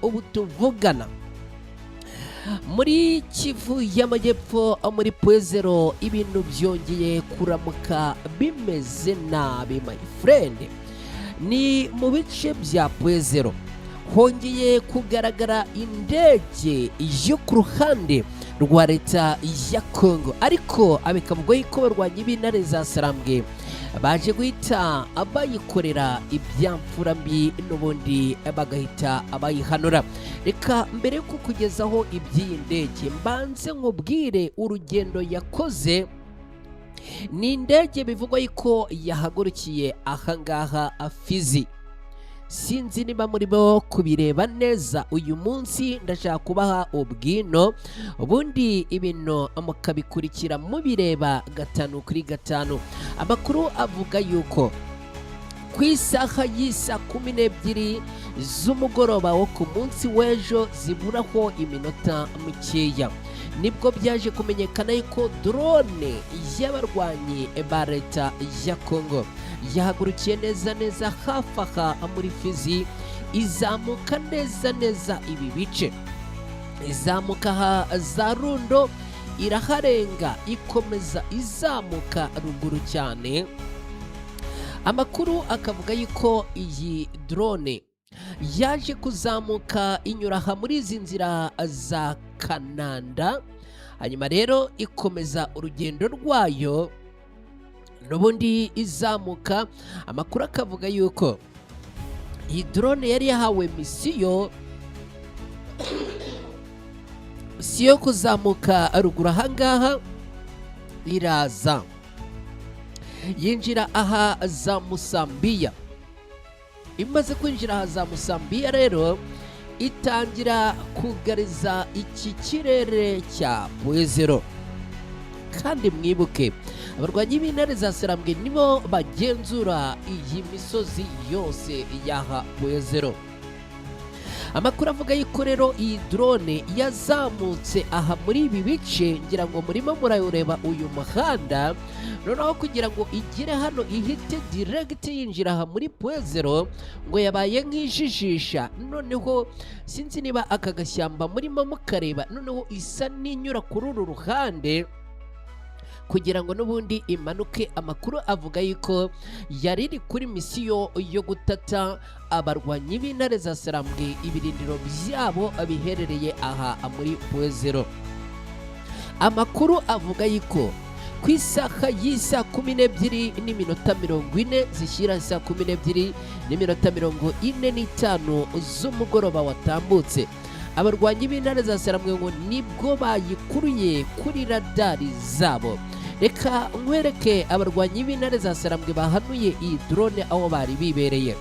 ubu tuvugana muri Kivu y'Amajyepfo muri Pwezero ibintu byongeye kuramuka bimeze nabi my friend. Ni mu bice bya Pwezero hongeye kugaragara indege yo ku ruhande rwa leta ya Kongo, ariko abikavugwa yuko barwanya b'intare za Sarambwe baje guhita abayikorera ibyamfura mbi n'ubundi bagahita abayihanura. Reka mbere yo kukugezaho iby'iyi ndege mbanze nkubwire urugendo yakoze. Ni indege bivugwa yuko yahagurukiye ahangaha Fizi. Sinzi niba muri bo kubireba neza uyu munsi, ndashaka kubaha ubwino ubundi ibintu mukabikurikira mubireba 5 kuri 5. Amakuru avuga yuko ku isaha y'isa 12 z'umugoroba wo ku munsi w'ejo ziburaho iminota mikeya nibwo byaje kumenyekana yuko drone y'abarwanyi ba leta ya Kongo yahagurukiye neza hafi aha muri Fizi, izamuka neza ibi bice, izamuka aha za Rundo, iraharenga ikomeza izamuka ruguru cyane. Amakuru akavuga yuko iyi drone yaje kuzamuka inyura aha muri izi nzira za Kananda, hanyuma rero ikomeza urugendo rwayo n'ubundi izamuka. Amakuru akavuga yuko iyi drone yari yahawe misiyo kuzamuka ruguru ahangaha, iraza yinjira aha za Musambiya. Imaze kwinjira aha za Musambiya rero itangira kugariza iki kirere cya Pwezero. Kandi mwibuke abarwanyi b'intare za Sarambwe nibo bagenzura iyi misozi yose yaha Pwezero. Amakuru avuga yuko rero iyi drone yazamutse aha muri ibi bice, ngira ngo murimo murayureba uyu muhanda, noneho kugira ngo igire hano ihite direct yinjira aha muri Pwezero ngo yabaye nk'ijijisha. Noneho sinzi niba aka gashyamba murimo mukareba, noneho isa n'inyura kuri uru ruhande kugira ngo n'ubundi imanuke. Amakuru avuga yuko yari iri kuri misiyo yo gutata abarwanyi b'intare za Sarambwe ibirindiro byabo biherereye aha muri Pwezero. Amakuru avuga yuko ku isaha y'isa 12:40 zishyira isa 12:45 z'umugoroba watambutse, abarwanyi b'intare za Sarambwe ngo nibwo bayikuruye kuri radari zabo. Reka nkwereke abarwanyi b'intare za Sarambwe bahanuye iyi drone aho bari bibereye.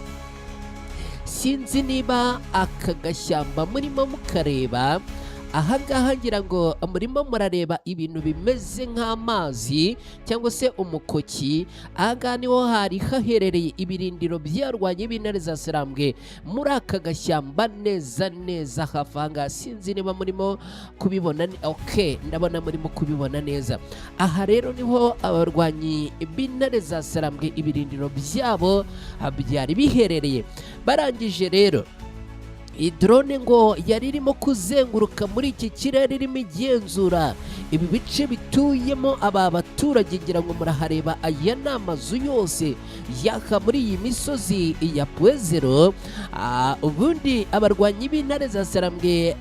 Sinzi niba aka gashyamba murimo mukareba ahangaha, ngira ngo murimo murareba ibintu bimeze nk'amazi cyangwa se umukoki. Ahangaha niho hari haherereye ibirindiro by'abarwanyi b'intare za Sarambwe muri aka gashyamba neza hafi ahangaha. Sinzi niba murimo kubibona. Okay, ndabona murimo kubibona neza. Aha rero niho abarwanyi b'intare za Sarambwe ibirindiro byabo byari biherereye. Barangije rero iyi drone ngo yari irimo kuzenguruka muri iki kirere, irimo igenzura ibi bice bituyemo aba baturage. Ngira ngo murahareba aya ni amazu yose yaka muri iyi misozi ya Pwezero. Ubundi abarwanyi b'intare za Sarambwe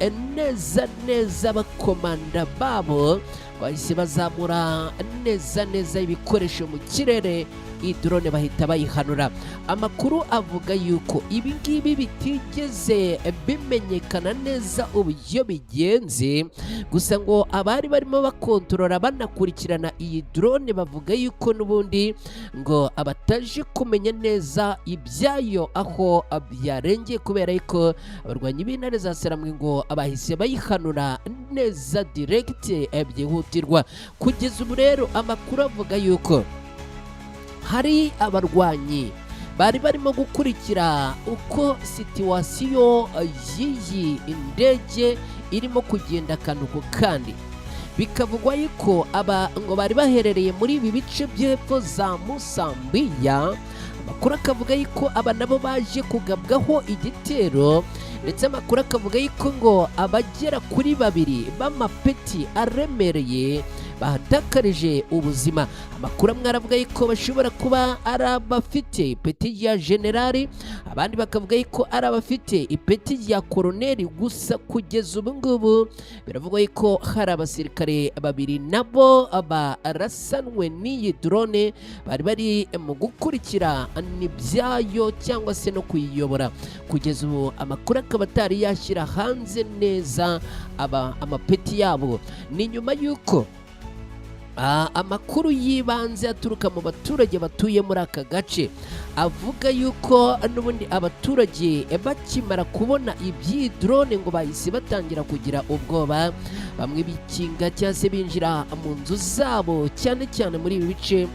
neza abakomanda babo bahise bazamura neza ibikoresho mu kirere, iyi drone bahita bayihanura. Amakuru avuga yuko ibi ngibi bitigeze bimenyekana neza uburyo bigenze, gusa ngo abari barimo bakontorora banakurikirana iyi drone bavuga yuko n'ubundi ngo abataje kumenya neza ibyayo aho byarengeye, kubera yuko abarwanyi b'intare za Sarambwe ngo abahise bayihanura neza direct byihutirwa. Kugeza ubu rero amakuru avuga yuko hari abarwanyi bari barimo gukurikira uko situwasiyo y'iyi indege irimo kugenda akantu ku kandi. Bikavugwa yuko aba ngo bari baherereye muri ibi bice by'epfo za Musambiya. Amakuru akavuga yuko aba nabo baje kugabwaho igitero ndetse amakuru akavuga yuko ngo abagera kuri 2 b'amapeti aremereye bahatakarije ubuzima. Amakuru amwe aravuga yuko bashobora kuba ari abafite ipeti rya generali, abandi bakavuga yuko ari abafite ipeti rya koroneli. Gusa kugeza ubu ngubu biravugwa yuko hari abasirikare 2 nabo barasanwe n'iyi drone bari mu gukurikira n'ibyayo cyangwa se no kuyiyobora. Kugeza ubu amakuru akaba atari yashyira hanze neza amapeti yabo. Ni nyuma yuko amakuru yibanze aturuka mu baturage batuye muri aka gace avuga yuko n'ubundi abaturage bakimara kubona iby'iyi drone ngo bahise batangira kugira ubwoba, bamwe bikinga cyangwa se binjira mu nzu zabo, cyane cyane muri ibi bice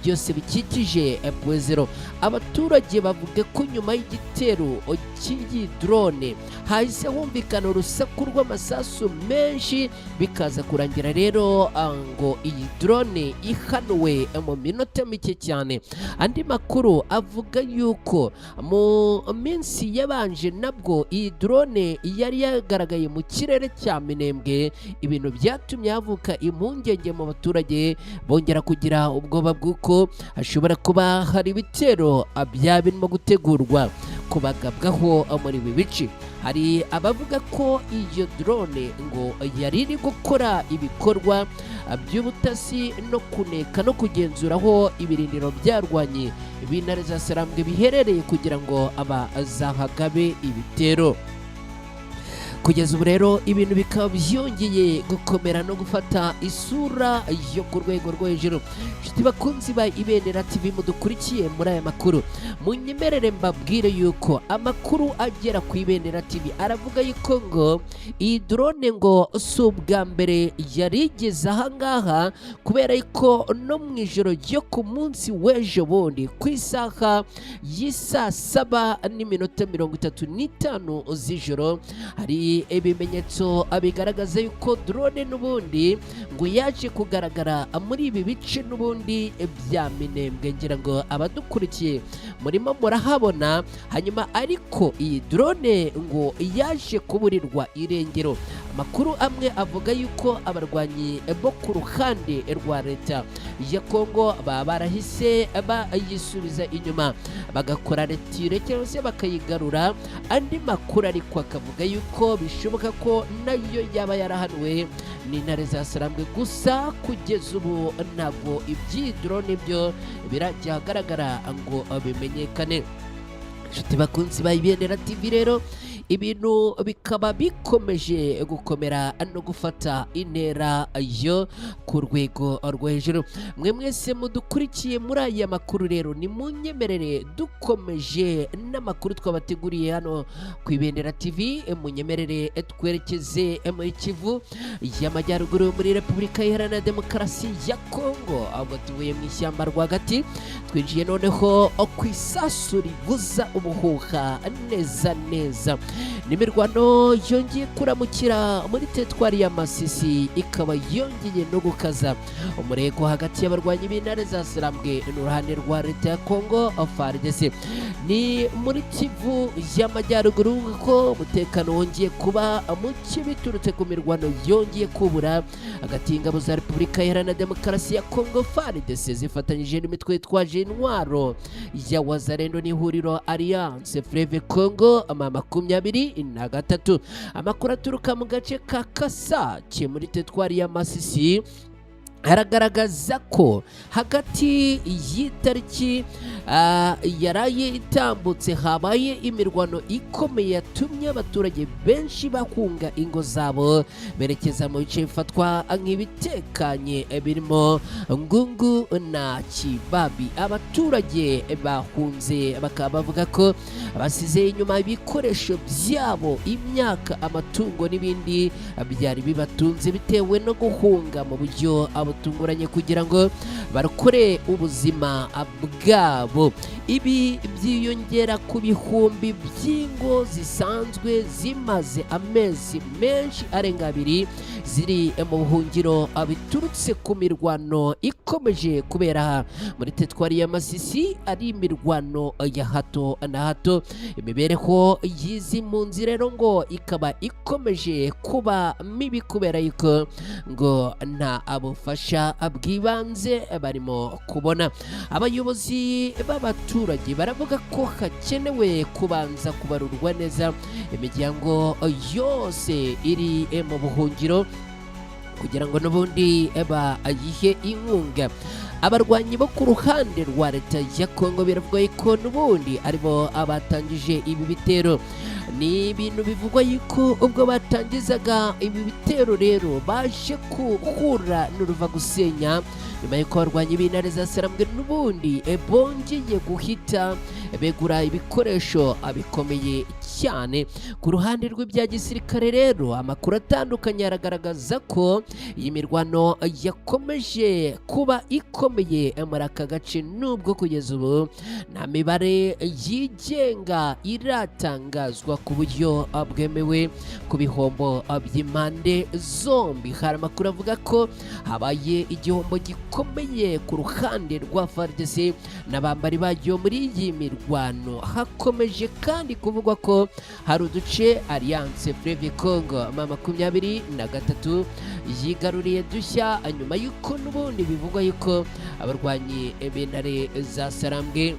byose bikikije Bwezero. Abaturage bavuga ko nyuma y'igitero cy'iyi drone hahise humvikana urusaku rw'amasasu menshi, bikaza kurangira rero ngo iyi drone ihanuwe mu minota mike cyane. Andi makuru avuga yuko mu minsi yabanje nabwo iyi drone yari yagaragaye mu kirere cya Minembwe, ibintu byatumye havuka impungenge mu baturage, bongera kugira ubwoba bw'uko hashobora kuba hari ibitero birimo gutegurwa kubagabwaho muri ibi bice. Hari abavuga ko iyo drone ngo yari iri gukora ibikorwa by'ubutasi no kuneka no kugenzura aho ibirindiro byarwanye b'intare za Sarambwe biherereye kugira ngo abazahagabe ibitero. Kugeza ubu rero ibintu bikaba byongeye gukomera no gufata isura yo ku rwego rwo hejuru. Inshuti bakunzi ba Ibendera TV mudukurikiye muri aya makuru, munyemerere mbabwire yuko amakuru agera ku Ibendera TV aravuga yuko ngo iyi drone ngo si ubwa mbere yari igeze aha ngaha, kubera yuko no mu ijoro ryo ku munsi w'ejo bundi ku isaha y'isa 7:35 z'ijoro hari ibimenyetso bigaragaza yuko drone n'ubundi ngo yaje kugaragara muri ibi bice n'ubundi bya Minembwe. Ngira ngo abadukurikiye murimo murahabona. Hanyuma ariko iyi drone ngo yaje kuburirwa irengero. Amakuru amwe avuga yuko abarwanyi bo ku ruhande rwa leta ya Kongo barahise bayisubiza inyuma bagakora retire cyangwa se bakayigarura. Andi makuru ariko akavuga yuko bishoboka ko nayo yaba yarahanuwe n'intare za Sarambwe. Gusa kugeza ubu ntabwo iby'iyi drone byo birajya ahagaragara ngo bimenyekane. Inshuti bakunzi ba Ibendera TV rero ibintu bikaba bikomeje gukomera no gufata intera yo ku rwego rwo hejuru. Mwe mwese mudukurikiye muri aya makuru rero ni munyemerere dukomeje n'amakuru twabateguriye hano ku Ibendera TV. Munyemerere twerekeze muri Kivu y'Amajyaruguru muri Repubulika Iharanira Demokarasi ya Kongo, ahubwo tuvuye mu ishyamba rwagati twinjiye noneho ku isasu rivuza ubuhuha neza neza. N'imirwano yongeye kuramukira muri teritwari ya Masisi, ikaba yongeye no gukaza umurego hagati y'abarwanyi b'intare za Sarambwe n'uruhande rwa leta ya Kongo FARDC. Ni muri Kivu y'Amajyaruguru ko umutekano wongeye kuba muke biturutse ku mirwano yongeye kubura hagati y'ingabo za Repubulika Iharanira Demokarasi ya Kongo FARDC zifatanyije n'imitwe yitwaje intwaro ya Wazalendo n'ihuriro Alliance Fleuve Congo 23. Amakuru aturuka mu gace ka Kasake muri teritwari ya Masisi aragaragaza ko hagati y'itariki yaraye itambutse habaye imirwano ikomeye yatumye abaturage benshi bahunga ingo zabo berekeza mu bice bifatwa nk'ibitekanye birimo Ngungu na Kibabi. Abaturage bahunze bakaba bavuga ko basize inyuma ibikoresho byabo, imyaka, amatungo n'ibindi byari bibatunze bitewe no guhunga mu buryo butunguranye kugira ngo barokore ubuzima bwabo. Ibi byiyongera ku bihumbi by'ingo zisanzwe zimaze amezi menshi arenga abiri ziri mu buhungiro biturutse ku mirwano ikomeje kubera muri teritwari ya Masisi, ari imirwano ya hato na hato. Imibereho y'izi mpunzi rero ngo ikaba ikomeje kuba mibi kubera yuko ngo nta abufasha bw'ibanze barimo kubona. Abayobozi b'abaturage baravuga ko hakenewe kubanza kubarurwa neza imiryango yose iri mu buhungiro kugira ngo n'ubundi bayihe inkunga. Abarwanyi bo ku ruhande rwa leta ya Kongo biravuga ko n'ubundi aribo abatangije ibi bitero. Ni ibintu bivugwa yuko ubwo batangizaga ibi bitero rero baje kuhura n'uruva gusenya nyuma y'uko abarwanyi b'intare za Sarambwe n'ubundi bongeye guhita begura ibikoresho bikomeye cyane. Ku ruhande rw'ibya gisirikare rero amakuru atandukanye aragaragaza ko iyi mirwano yakomeje kuba ikomeye muri aka gace, nubwo kugeza ubu nta mibare yigenga iratangazwa ku buryo bwemewe ku bihombo by'impande zombi. Hari amakuru avuga ko habaye igihombo gikomeye ku ruhande rwa FARDC n'abambari bayo muri iyi mirwano. Hakomeje kandi kuvugwa ko hari uduce Alliance Fleuve Congo M23 yigaruriye dushya nyuma y'uko n'ubundi bivugwa yuko abarwanyi b'intare za Sarambwe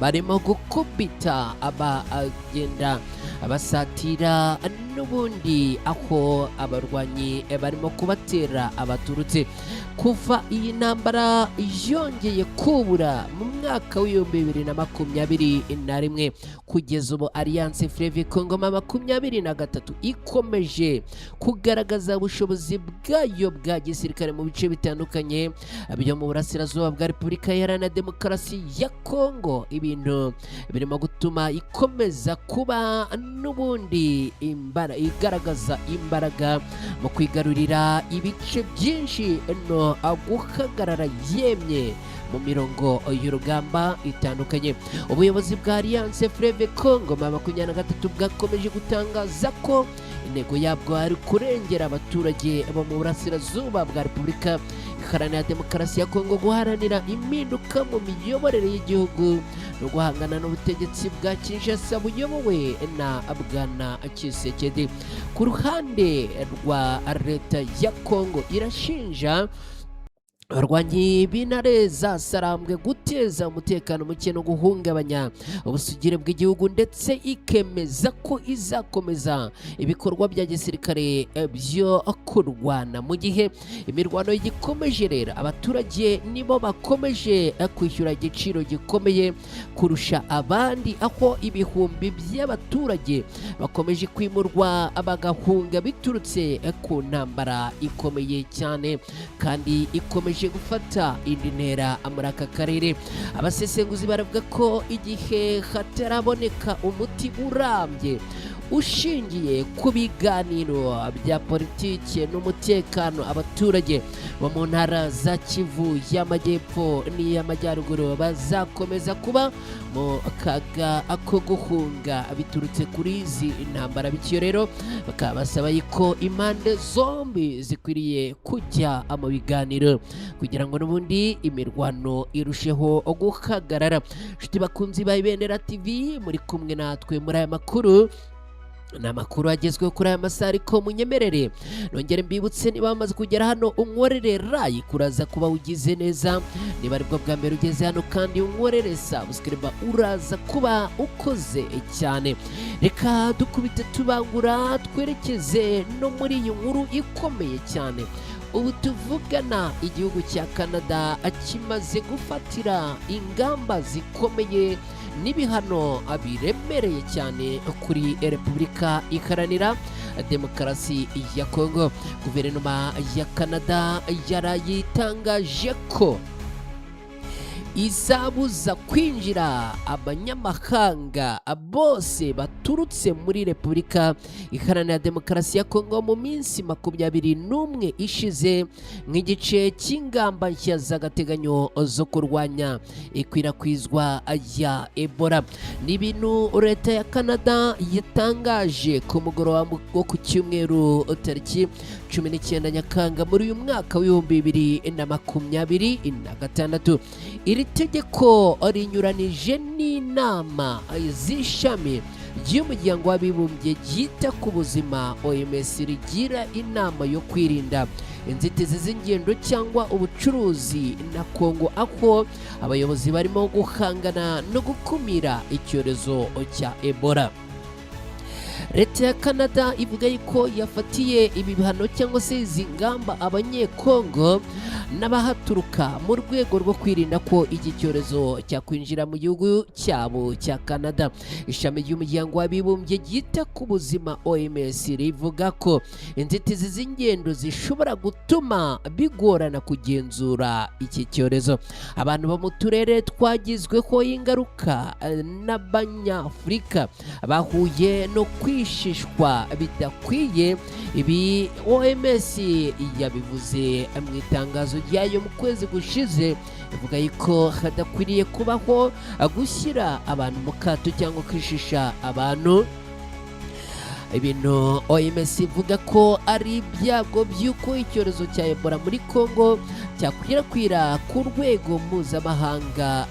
barimo gukubita abagenda abasatira n'ubundi aho abarwanyi barimo kubatera abaturutse. Kuva iyi ntambara yongeye kubura mu mwaka w'2021 kugeza ubu Alliance Fleuve Congo M23 ikomeje kugaragaza ubushobozi bwayo bwa gisirikare mu bice bitandukanye byo mu burasirazuba bwa Repubulika Iharanira Demokarasi ya Kongo, ibintu birimo gutuma ikomeza kuba n'ubundi igaragaza imbaraga mu kwigarurira ibice byinshi no guhagarara yemye mu mirongo y'urugamba itandukanye. Ubuyobozi bwa Alliance Fleuve Congo M23 bwakomeje gutangaza ko intego yabwo ari kurengera abaturage bo mu burasirazuba bwa Repubulika Iharanira Demokarasi ya Kongo, guharanira impinduka mu miyoborere y'igihugu no guhangana n'ubutegetsi bwa Kinshasa buyobowe na Bwana Tshisekedi. Ku ruhande rwa leta ya Kongo irashinja abarwanyi b'intare za Sarambwe guteza umutekano muke no guhungabanya ubusugire bw'igihugu, ndetse ikemeza ko izakomeza ibikorwa bya gisirikare byo kurwana. Mu gihe imirwano igikomeje rero, abaturage nibo bakomeje kwishyura igiciro gikomeye kurusha abandi, aho ibihumbi by'abaturage bakomeje kwimurwa bagahunga biturutse ku ntambara ikomeye cyane kandi ikomeje gufata indi ntera muri aka karere. Abasesenguzi baravuga ko igihe hataraboneka umuti urambye ushingiye ku biganiro bya politiki n'umutekano, abaturage bo mu ntara za Kivu y'Amajyepfo n'iy'Amajyaruguru bazakomeza kuba mu kaga ko guhunga biturutse kuri izi ntambara. Bityo rero bakaba basaba ko impande zombi zikwiriye kujya mu biganiro kugira ngo n'ubundi imirwano irusheho guhagarara. Nshuti bakunzi ba Ibendera TV, muri kumwe natwe muri aya makuru. Ni amakuru agezweho kuri aya masaha, ariko munyemerere nongere mbibutse niba wamaze kugera hano unkorere like, uraza kuba ugize neza. Niba aribwo bwa mbere ugeze hano kandi unkorere subscribe, uraza kuba ukoze cyane. Reka dukubite tubangura twerekeze no muri iyi nkuru ikomeye cyane. Ubu tuvugana igihugu cya Canada kimaze gufatira ingamba zikomeye n'ibihano biremereye cyane kuri Repubulika Iharanira Demokarasi ya Kongo. Guverinoma ya Canada yarayitangaje ko izabuza kwinjira abanyamahanga bose baturutse muri Repubulika Iharanira Demokarasi ya Kongo mu minsi 21 ishize nk'igice cy'ingamba nshya z'agateganyo zo kurwanya ikwirakwizwa ya Ebola. Ni ibintu leta ya Canada yatangaje ku mugoroba wo ku cyumweru tariki 19 Nyakanga muri uyu mwaka w'2026. Iri tegeko rinyuranije n'inama z'ishami ry'umuryango w'abibumbye ryita ku buzima OMS rigira inama yo kwirinda inzitizi z'ingendo cyangwa ubucuruzi na Kongo, aho abayobozi barimo guhangana no gukumira icyorezo cya Ebola. Leta ya Canada ivuga yuko yafatiye ibihano cyangwa se izi ngamba abanyekongo n'abahaturuka mu rwego rwo kwirinda ko iki cyorezo cyakwinjira mu gihugu cyabo cya Canada. Ishami ry'umuryango w'abibumbye ryita ku buzima OMS rivuga ko inzitizi z'ingendo zishobora gutuma bigorana kugenzura iki cyorezo. Abantu bo mu turere twagizweho ingaruka n'Abanyafurika bahuye no kwishishwa bidakwiye. Ibi OMS yabivuze mu itangazo ryayo mu kwezi gushize, ivuga yuko hadakwiriye kubaho gushyira abantu mu kato cyangwa kwishisha abantu. Ibintu OMS ivuga ko ari ibyago by'uko icyorezo cya Ebola muri Kongo cyakwirakwira ku rwego mpuzamahanga.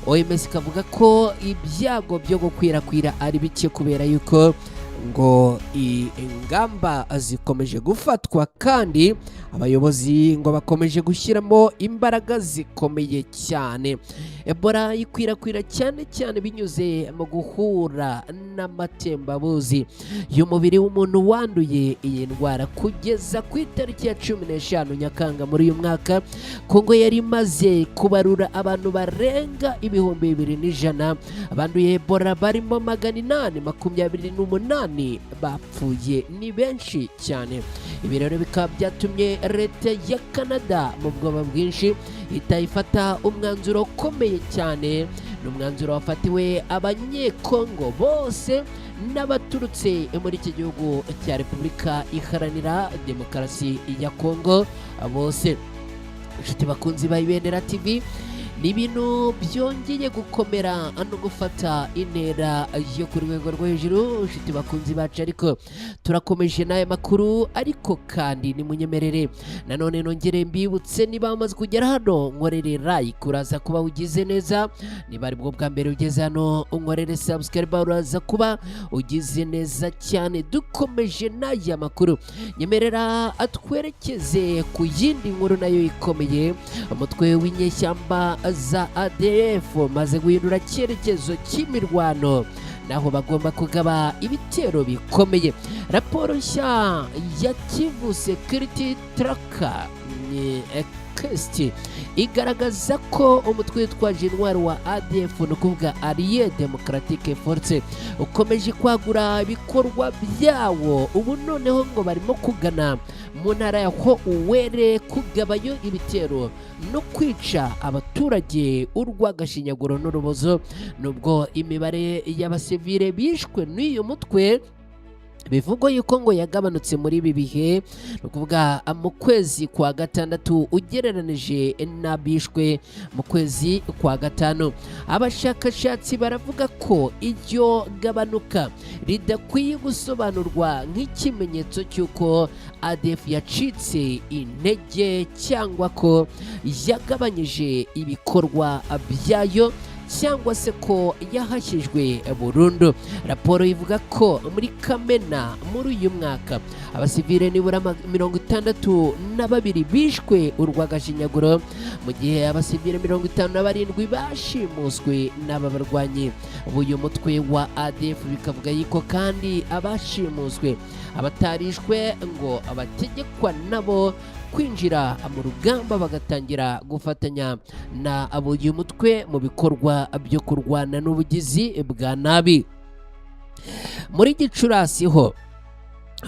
OMS kavuga ko ibyago byo gukwirakwira ari bike kubera yuko ngo ingamba zikomeje gufatwa kandi abayobozi ngo bakomeje gushyiramo imbaraga zikomeye cyane. Ebola ikwirakwira cyane cyane binyuze mu guhura n'amatembabuzi y'umubiri w'umuntu wanduye iyi ndwara. Kugeza ku itariki ya 15 Nyakanga muri uyu mwaka, Kongo yari imaze kubarura abantu barenga 2,100 abanduye Ebola, barimo 828 bapfuye. Ni benshi cyane. Ibi rero bikaba byatumye leta ya Canada mu bwoba bwinshi itayifata umwanzuro ukomeye cyane. N'umwanzuro wafatiwe abanyekongo bose n'abaturutse muri iki gihugu cya Repubulika Iharanira Demokarasi ya Kongo bose. Inshuti bakunzi ba Ibendera TV, ni ibintu byongeye gukomera no gufata intera yo ku rwego rwo hejuru. Inshuti bakunzi bacu, ariko turakomeje n'aya makuru, ariko kandi nimunyemerere nanone nongere mbibutse, niba wamaze kugera hano nkorere like, uraza kuba ugize neza. Niba ari bwo bwa mbere ugeze hano nkorere subscribe, uraza kuba ugize neza cyane. Dukomeje n'aya makuru, nyemerera atwerekeze ku yindi nkuru nayo ikomeye. Umutwe w'inyeshyamba za ADF maze guhindura icyerekezo cy'imirwano, naho bagomba kugaba ibitero bikomeye. Raporo nshya ya Kivu Security Tracker igaragaza ko umutwe witwaje intwaro wa ADF, ni ukuvuga Allied Democratic Force, ukomeje kwagura ibikorwa byawo. Ubu noneho ngo barimo kugana mu ntara ya Uwere kugabayo ibitero no kwica abaturage urw'agashinyaguro n'urubozo. Nubwo imibare y'abasivile bishwe n'uyu mutwe bivugwa yuko ngo yagabanutse muri ibi bihe, ni ukuvuga mu kwezi kwa gatandatu ugereranije n'abishwe mu kwezi kwa gatanu. Abashakashatsi baravuga ko iryo gabanuka ridakwiye gusobanurwa nk'ikimenyetso cy'uko ADF yacitse intege cyangwa ko yagabanyije ibikorwa byayo cyangwa se ko yahashyijwe burundu. Raporo ivuga ko muri Kamena muri uyu mwaka abasivile nibura 62 bishwe urw'agashinyaguro, mu gihe abasivile 57 bashimuswe n'aba barwanyi b'uyu mutwe wa ADF. Bikavuga yuko kandi abashimuswe abatarishwe ngo abategekwa nabo kwinjira mu rugamba bagatangira gufatanya na uyu mutwe mu bikorwa byo kurwana n'ubugizi bwa nabi. Muri Gicurasi ho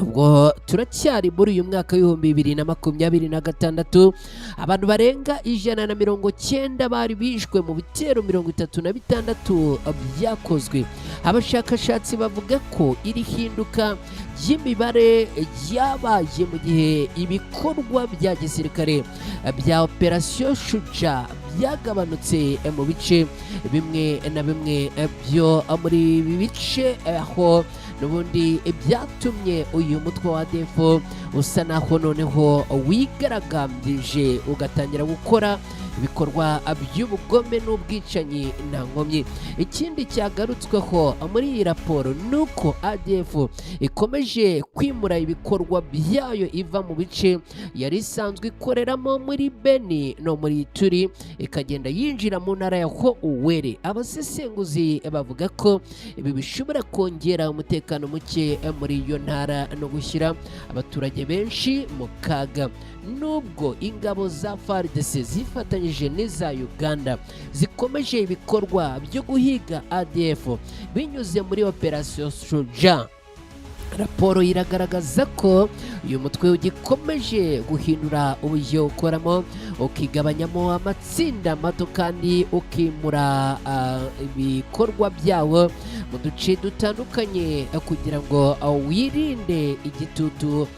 ubwo turacyari muri uyu mwaka w'ibihumbi 2026 abantu barenga 190 bari bishwe mu bitero 36 byakozwe. Abashakashatsi bavuga ko iri hinduka ry'imibare ryabaye mu gihe ibikorwa bya gisirikare bya Operation Shuja byagabanutse mu bice bimwe na bimwe byo muri ibi bice, aho n'ubundi byatumye uyu mutwe wa ADF usa naho noneho wigaragambije ugatangira gukora ibikorwa by'ubugome n'ubwicanyi nta nkomyi. Ikindi cyagarutsweho muri iyi raporo nuko ADF ikomeje kwimura ibikorwa byayo iva mu bice yari isanzwe ikoreramo muri Beni no muri Turi ikagenda yinjira mu ntara ya Uwere. Abasesenguzi bavuga ko ibi bishobora kongera umutekano muke muri iyo ntara no gushyira abaturage benshi mu kaga. Nubwo ingabo za FARDC zifatanyije n'iza Uganda zikomeje ibikorwa byo guhiga ADF binyuze muri Operation Shuja, raporo iragaragaza ko uyu mutwe ugikomeje guhindura uburyo ukoramo, ukigabanyamo amatsinda mato kandi ukimura ibikorwa byawo mu duce dutandukanye kugira ngo wirinde igitutu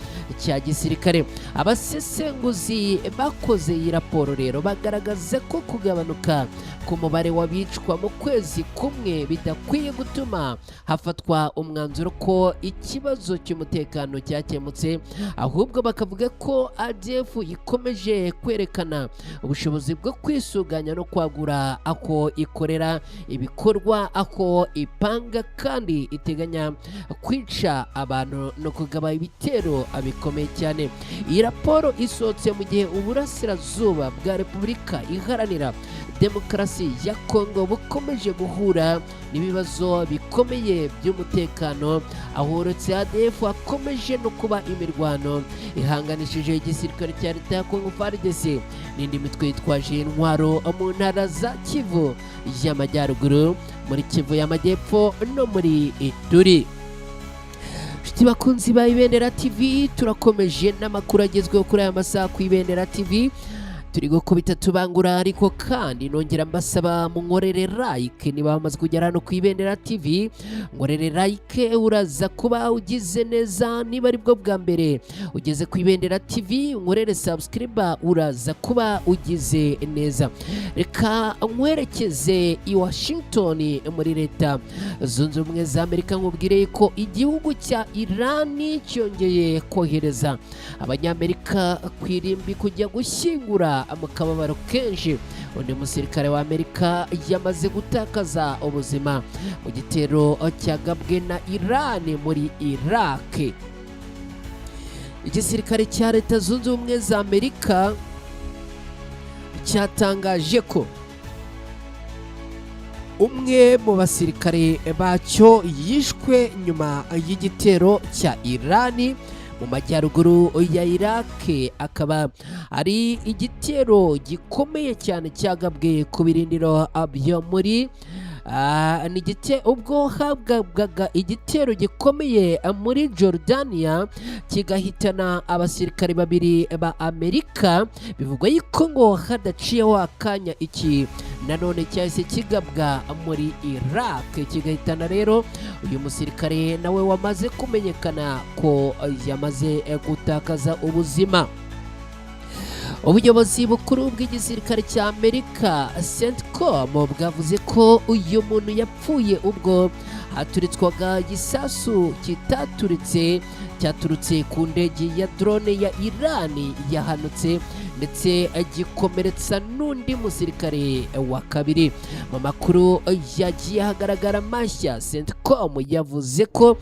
cya gisirikare. Abasesenguzi bakoze iyi raporo rero bagaragaza ko kugabanuka ku mubare w'abicwa mu kwezi kumwe bidakwiye gutuma hafatwa umwanzuro ko ikibazo cy'umutekano cyakemutse, ahubwo bakavuga ko ADF ikomeje kwerekana ubushobozi bwo kwisuganya no kwagura aho ikorera ibikorwa, aho ipanga kandi iteganya kwica abantu no kugaba ibitero bikomeye cyane. Iyi raporo isohotse mu gihe uburasirazuba bwa Repubulika Iharanira Demokarasi ya Kongo bukomeje guhura n'ibibazo bikomeye by'umutekano, aho uretse ADF hakomeje no kuba imirwano ihanganishije igisirikare cya leta ya Kongo FARDC n'indi mitwe yitwaje intwaro mu ntara za Kivu y'Amajyaruguru, muri Kivu y'Amajyepfo no muri Ituri. Nshuti bakunzi ba Ibendera TV, turakomeje n'amakuru agezweho kuri aya masaha ku Ibendera TV. Turi gukubita tubangura, ariko kandi nongera mbasaba munkorere like niba bamaze kugera hano ku Ibendera TV. Nkorere like, uraza kuba ugize neza. Niba ari bwo bwa mbere ugeze ku Ibendera TV, nkorere subscribe, uraza kuba ugize neza. Reka nkwerekeze i Washington muri Leta Zunze Ubumwe za Amerika, nkubwire ko igihugu cya Irani cyongeye kohereza abanyamerika kwirimbi kujya gushyingura mu kababaro kenshi undi musirikare wa Amerika yamaze gutakaza ubuzima mu gitero cyagabwe na Irani muri Iraq. Igisirikare cya Leta Zunze Ubumwe za Amerika cyatangaje ko umwe mu basirikare bacyo yishwe nyuma y'igitero cya Irani mu majyaruguru ya Iraq, akaba ari igitero gikomeye cyane cyagabwe ku birindiro byo muri ubwo habwaga igitero gikomeye muri Jordania kigahitana abasirikare babiri ba Amerika. Bivugwa yuko ngo hadaciyeho akanya iki nanone cyahise kigabwa muri Iraq kigahitana rero uyu musirikare nawe wamaze kumenyekana ko yamaze gutakaza ubuzima. Ubuyobozi bukuru bw'igisirikare cya Amerika CENTCOM bwavuze ko uyu muntu yapfuye ubwo haturitswaga igisasu cyaturutse ku ndege ya drone ya Irani yahanutse ndetse gikomeretsa n'undi musirikare wa kabiri. Mu makuru yagiye hagaragara mashya, CENTCOM yavuze ko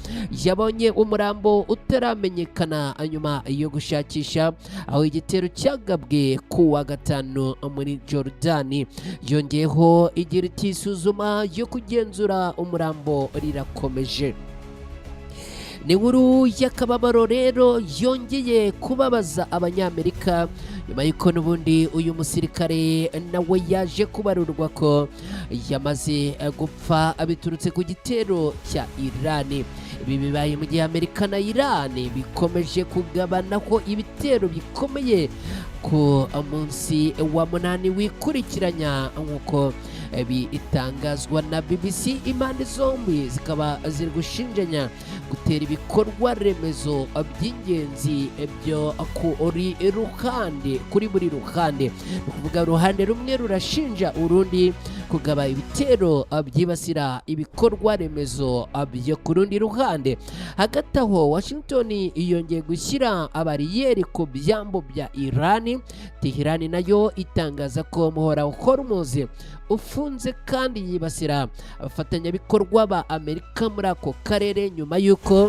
yabonye umurambo utaramenyekana nyuma yo gushakisha aho igitero cyagabwe ku wa gatanu muri Jordani. Yongeyeho igira iti isuzuma yo kugenzura umurambo rirakomeje. Ni inkuru y'akababaro rero yongeye kubabaza abanyamerika nyuma y'uko n'ubundi uyu musirikare nawe yaje kubarurwa ko yamaze gupfa biturutse ku gitero cya Irani. ibi bibaye mu gihe Amerika na Iran bikomeje kugabanaho ibitero bikomeye ku munsi wa munani wikurikiranya nk'uko bitangazwa na BBC. Impande zombi zikaba ziri gushinjanya gutera ibikorwa remezo by'ingenzi byo kuri buri ruhande. Ukuvuga uruhande rumwe rurashinja urundi kugaba ibitero byibasira ibikorwa remezo byo ku rundi ruhande. Hagati aho Washington yongeye gushyira abariyeri ku byambo bya Iran. Tehran nayo itangaza ko umuhora wa Hormuz ufunze kandi yibasira abafatanyabikorwa ba Amerika muri ako karere nyuma y'uko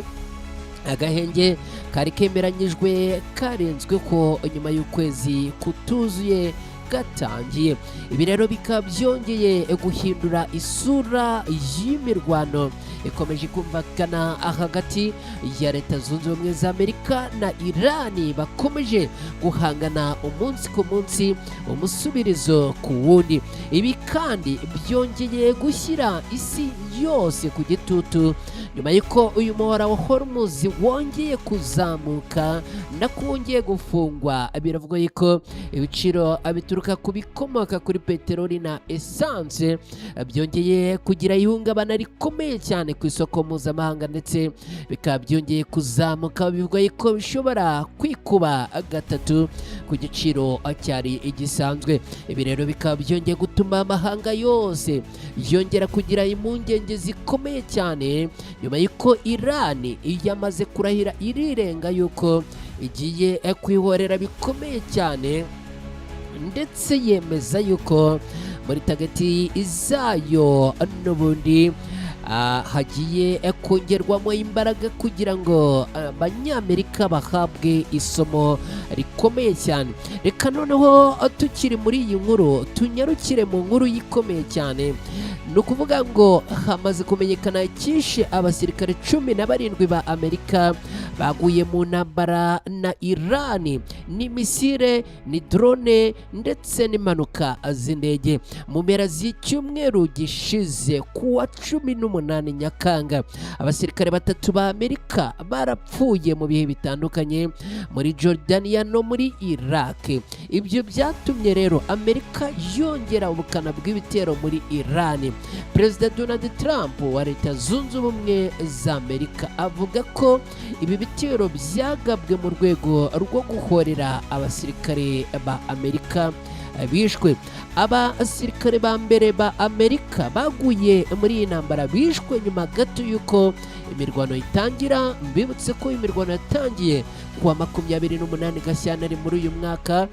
agahenge kari kemeranyijwe karenzweho nyuma y'ukwezi kutuzuye gatangiye. Ibi rero bikaba byongeye guhindura isura y'imirwano ikomeje kumvikana hagati ya Leta Zunze Ubumwe za Amerika na Iran, bakomeje guhangana umunsi ku munsi, umusubirizo ku wundi. Ibi kandi byongeye gushyira isi yose ku gitutu nyuma y'uko uyu muhora wa Hormuz wongeye kuzamuka na wongeye gufungwa. Biravuga yuko ibiciro bituruka ku bikomoka kuri peteroli na essence byongeye kugira ihungabana rikomeye cyane ku isoko mpuzamahanga, ndetse bikaba byongeye kuzamuka. Bivuga yuko bishobora kwikuba gatatu ku giciro cyari igisanzwe. Ibi rero bikaba byongeye gutuma amahanga yose yongera kugira impungenge zikomeye cyane nyuma y'uko Iran yamaze kurahira irirenga yuko igiye kwihorera bikomeye cyane, ndetse yemeza yuko muri tageti zayo n'ubundi hagiye kongerwamo imbaraga kugira ngo abanyamerika bahabwe isomo rikomeye cyane. Reka noneho tukiri muri iyi nkuru tunyarukire mu nkuru yikomeye cyane. Ni ukuvuga ngo hamaze kumenyekana icyishe abasirikare 17 ba Amerika baguye mu ntambara na Iran, ni misile, ni drone ndetse n'impanuka z'indege mu mpera z'icyumweru gishize kuwa 18 Nyakanga. Abasirikare 3 ba Amerika barapfuye mu bihe bitandukanye muri Jordania no muri Iraq. Ibyo byatumye rero Amerika yongera ubukana bw'ibitero muri Iran. Perezida Donald Trump wa Leta Zunze Ubumwe za Amerika avuga ko ibi bitero byagabwe mu rwego rwo guhorera abasirikare ba Amerika bishwe. Abasirikare ba mbere ba Amerika baguye muri iyi ntambara bishwe nyuma gato y'uko imirwano itangira. Mbibutse ko imirwano yatangiye kuwa 28 Gashyantare muri uyu mwaka.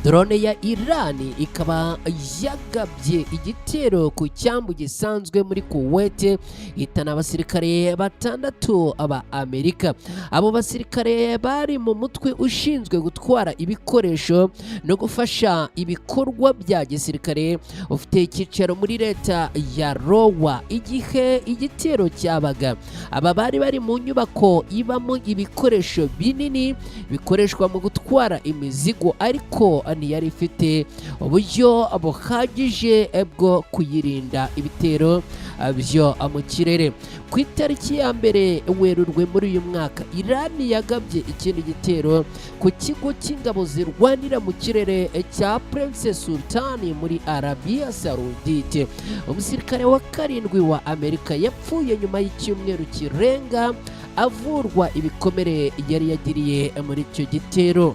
Drone ya Iran ikaba yagabye igitero ku cyambu gisanzwe muri Kuwait, itana abasirikare 6 aba Amerika. Abo basirikare bari mu mutwe ushinzwe gutwara ibikoresho no gufasha ibikorwa bya gisirikare ufite icyicaro muri leta ya Iowa igihe igitero cyabaga. Aba bari mu nyubako ibamo ibikoresho binini bikoreshwa mu gutwara imizigo, ariko ntiyari ifite uburyo buhagije bwo kuyirinda ibitero byo mu kirere. Ku itariki ya mbere Werurwe muri uyu mwaka, Iran yagabye ikindi gitero ku kigo cy'ingabo zirwanira mu kirere cya Prince Sultan muri Arabia Saudite. Umusirikare wa 7 wa Amerika yapfuye nyuma y'icyumweru kirenga avurwa ibikomere yari yagiriye muri icyo gitero.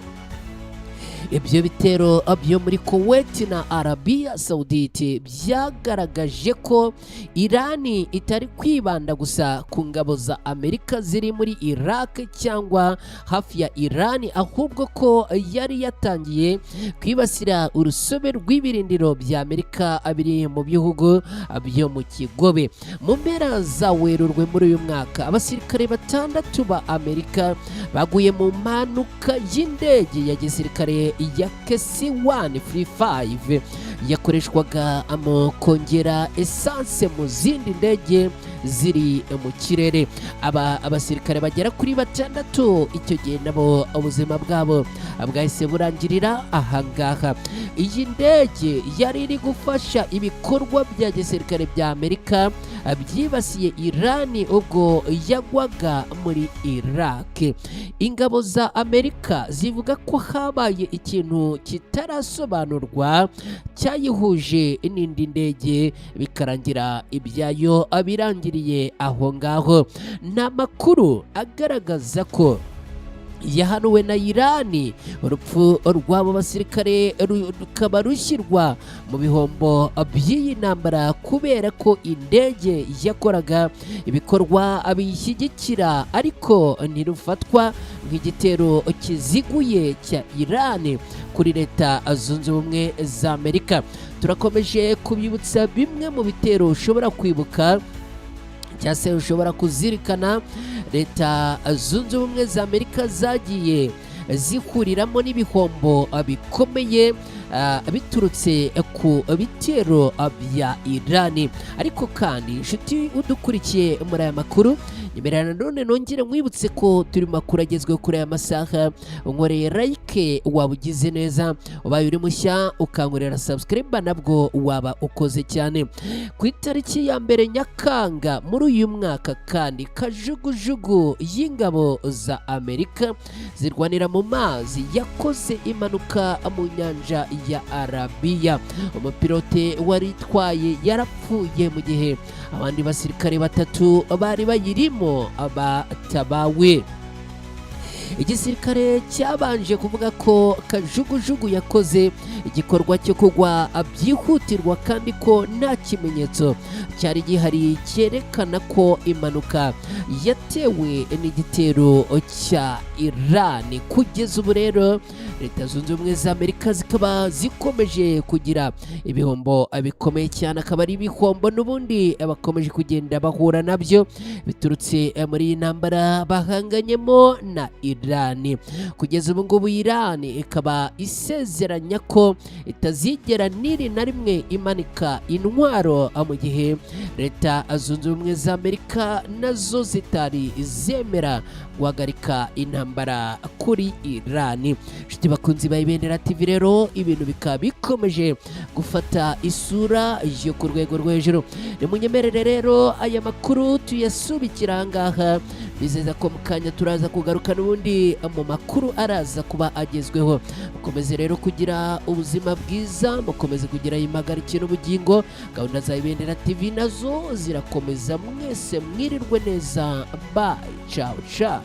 Ibyo bitero byo muri Kuwait na Arabia Saudite byagaragaje ko Iran itari kwibanda gusa ku ngabo za Amerika ziri muri Iraq cyangwa hafi ya Iran, ahubwo ko yari yatangiye kwibasira urusobe rw'ibirindiro bya Amerika biri mu bihugu byo mu kigobe. Mu mpera za Werurwe muri uyu mwaka, abasirikare 6 ba Amerika baguye mu mpanuka y'indege ya gisirikare indege ya KC-1 Free 5 yakoreshwaga mu kongera esanse mu zindi ndege ziri mu kirere. Abasirikare bagera kuri 6 icyo gihe nabo ubuzima bwabo bwahise burangirira ahangaha. Iyi ndege yari iri gufasha ibikorwa bya gisirikare bya Amerika byibasiye Irani ubwo yagwaga muri Iraq. Ingabo za Amerika zivuga ko habaye ikintu kitarasobanurwa cyayihuje n'indi ndege bikarangira ibyayo birangiriye aho ngaho. Nta makuru agaragaza ko yahanuwe na Irani. Urupfu rw'abo basirikare rukaba rushyirwa mu bihombo by'iyi ntambara kubera ko indege yakoraga ibikorwa biyishyigikira ariko ntirufatwa nk'igitero kiziguye cya Irani kuri Leta Zunze Ubumwe za Amerika. Turakomeje kubibutsa bimwe mu bitero ushobora kwibuka cyangwa se ushobora kuzirikana Leta Zunze Ubumwe za Amerika zagiye zihuriramo n'ibihombo bikomeye biturutse ku bitero bya Irani. Ariko kandi inshuti udukurikiye muri aya makuru, nyemerera none nongere mwibutse ko turi mu makuru agezweho kuri aya masaha. Unkoreye like waba ugize neza, ubaye uri mushya ukankorera subscribe nabwo waba ukoze cyane. Ku itariki ya 1 Nyakanga muri uyu mwaka kandi kajugujugu y'ingabo za Amerika zirwanira mu mazi yakoze impanuka mu nyanja ya Arabiya. Umupilote wari itwaye yarapfuye mu gihe abandi basirikare 3 bari bayirimo abatabawe. Igisirikare cyabanje kuvuga ko kajugujugu yakoze igikorwa cyo kugwa byihutirwa kandi ko nta kimenyetso cyari gihari cyerekana ko impanuka yatewe n'igitero cya Irani. Kugeza ubu rero Leta Zunze Ubumwe za Amerika zikaba zikomeje kugira ibihombo bikomeye cyane, akaba ari ibihombo n'ubundi bakomeje kugenda bahura nabyo biturutse muri iyi ntambara bahanganyemo na Irani. Kugeza ubu ngubu Irani ikaba isezeranya ko itazigera niri na rimwe imanika intwaro mu gihe Leta Zunze Ubumwe za Amerika nazo zitari zemera guhagarika intambara kuri Irani. Nshuti bakunzi ba Ibendera TV, rero ibintu bikaba bikomeje gufata isura yo ku rwego rwo hejuru. Nimunyemerere rero aya makuru tuyasubikira ahangaha, bizeza ko mukanya turaza kugaruka n'ubundi mu makuru araza kuba agezweho. Mukomeze rero kugira ubuzima bwiza, mukomeze kugira impagarike n'ubugingo. Gahunda za Ibendera TV nazo zirakomeza, mwese mwirirwe neza. Bye, ciao ciao.